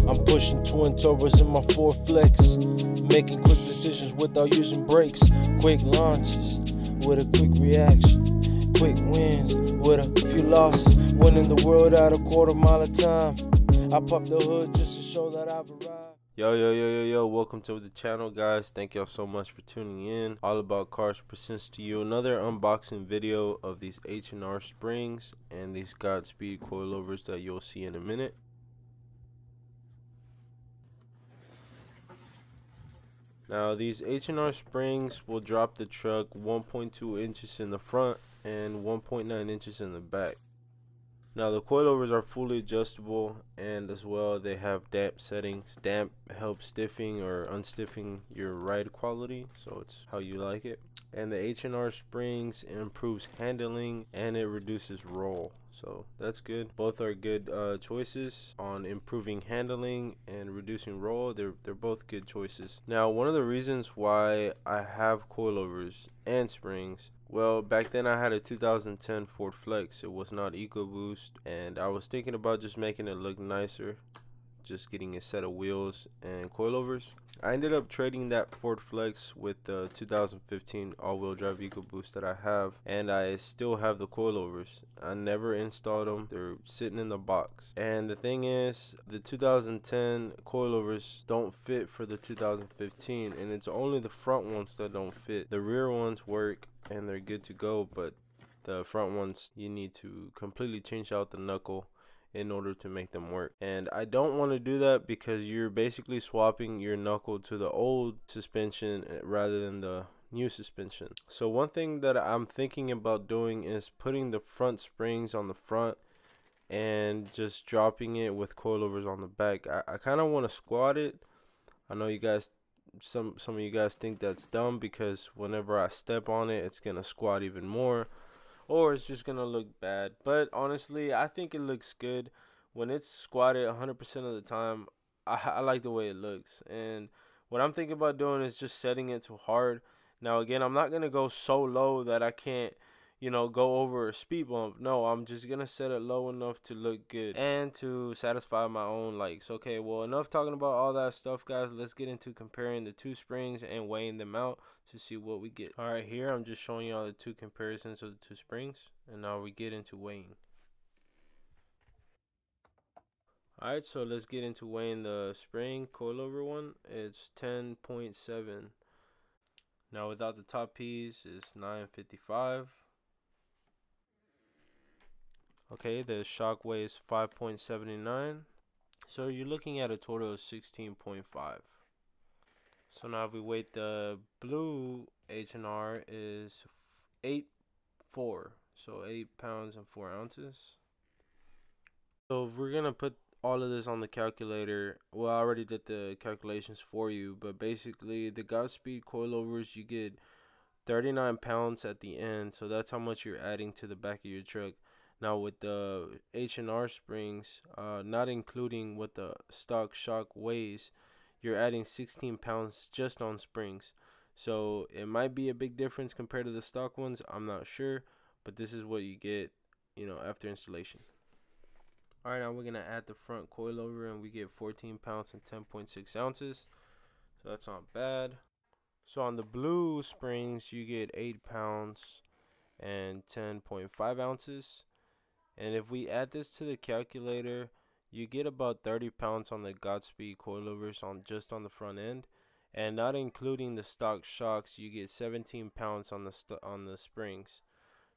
I'm pushing twin Taurus in my Ford Flex, making quick decisions without using brakes. Quick launches with a quick reaction, quick wins with a few losses. Winning the world at a quarter mile of time. I pop the hood just to show that I've arrived. Yo, welcome to the channel, guys. Thank y'all so much for tuning in. All About Cars presents to you another unboxing video of these H&R Springs and these GODSPEED Coilovers that you'll see in a minute. Now, these H&R Springs will drop the truck 1.2 inches in the front and 1.9 inches in the back. Now, the coilovers are fully adjustable, and as well they have damp settings. Damp helps stiffing or unstiffing your ride quality, so it's how you like it. And the H&R Springs improves handling and it reduces roll, so that's good. Both are good choices on improving handling and reducing roll. They're both good choices. Now, one of the reasons why I have coilovers and springs, well, back then I had a 2010 Ford Flex. It was not EcoBoost, and I was thinking about just making it look nicer, just getting a set of wheels and coilovers. I ended up trading that Ford Flex with the 2015 all-wheel drive EcoBoost that I have, and I still have the coilovers. I never installed them. They're sitting in the box. And the thing is, the 2010 coilovers don't fit for the 2015, and it's only the front ones that don't fit. The rear ones work and they're good to go, but the front ones, you need to completely change out the knuckle in order to make them work. And I don't want to do that because you're basically swapping your knuckle to the old suspension rather than the new suspension. So one thing that I'm thinking about doing is putting the front springs on the front and just dropping it with coilovers on the back. I kind of want to squat it. I know you guys, some of you guys think that's dumb because whenever I step on it, it's gonna squat even more, or it's just gonna look bad. But honestly, I think it looks good when it's squatted 100% of the time. I like the way it looks, and what I'm thinking about doing is just setting it to hard. Now again, I'm not gonna go so low that I can't, you know, go over a speed bump. No, I'm just gonna set it low enough to look good and to satisfy my own likes. Okay, well, enough talking about all that stuff, guys. Let's get into comparing the two springs and weighing them out to see what we get. All right, here I'm just showing you all the two comparisons of the two springs, and now we get into weighing. All right, so let's get into weighing the spring coilover one. It's 10.7. Now without the top piece, it's 955. Okay, the shock weighs 5.79, so you're looking at a total of 16.5. So now if we weight the blue H&R is 8.4, so 8 pounds and 4 ounces. So if we're gonna put all of this on the calculator, well, I already did the calculations for you, but basically the GODSPEED coilovers, you get 39 pounds at the end, so that's how much you're adding to the back of your truck. Now with the H&R Springs, not including what the stock shock weighs, you're adding 16 pounds just on springs. So it might be a big difference compared to the stock ones. I'm not sure, but this is what you get, you know, after installation. All right, now we're gonna add the front coilover, and we get 14 pounds and 10.6 ounces. So that's not bad. So on the blue springs, you get 8 pounds and 10.5 ounces. And if we add this to the calculator, you get about 30 pounds on the GODSPEED coilovers just on the front end, and not including the stock shocks, you get 17 pounds on the springs.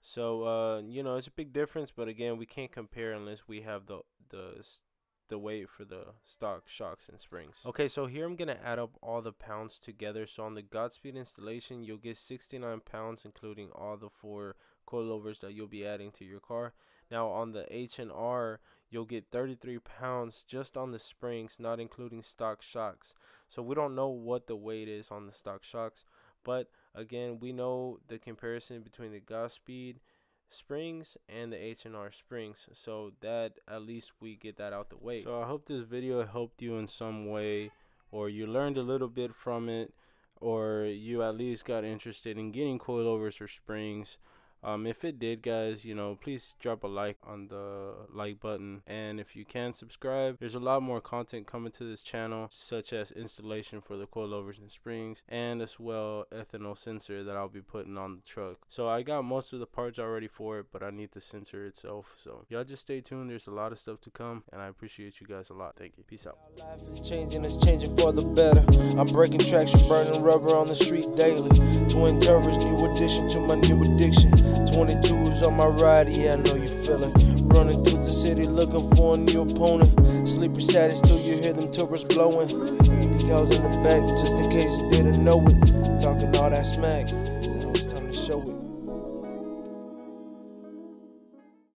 So you know, it's a big difference, but again, we can't compare unless we have the weight for the stock shocks and springs. Okay, so here I'm gonna add up all the pounds together. So on the GODSPEED installation, you'll get 69 pounds, including all the 4 coilovers that you'll be adding to your car. Now on the H&R, you'll get 33 pounds just on the springs, not including stock shocks. So we don't know what the weight is on the stock shocks, but again, we know the comparison between the GODSPEED springs and the H&R Springs, so that at least we get that out the way. So I hope this video helped you in some way, or you learned a little bit from it, or you at least got interested in getting coilovers or springs. If it did, guys, you know, please drop a like on the like button, and if you can subscribe. There's a lot more content coming to this channel, such as installation for the coilovers and springs, and as well ethanol sensor that I'll be putting on the truck. So I got most of the parts already for it, but I need the sensor itself. So y'all just stay tuned. There's a lot of stuff to come, and I appreciate you guys a lot. Thank you. Peace out. Life is changing, it's changing for the better. I'm breaking traction, burning rubber on the street daily. Twin turbos, new addition to my new addiction. 22s on my ride, yeah, I know you feel it. Running through the city looking for a new opponent. Sleeper status till you hear them turbos blowing. Decals in the back just in case you didn't know it. Talking all that smack.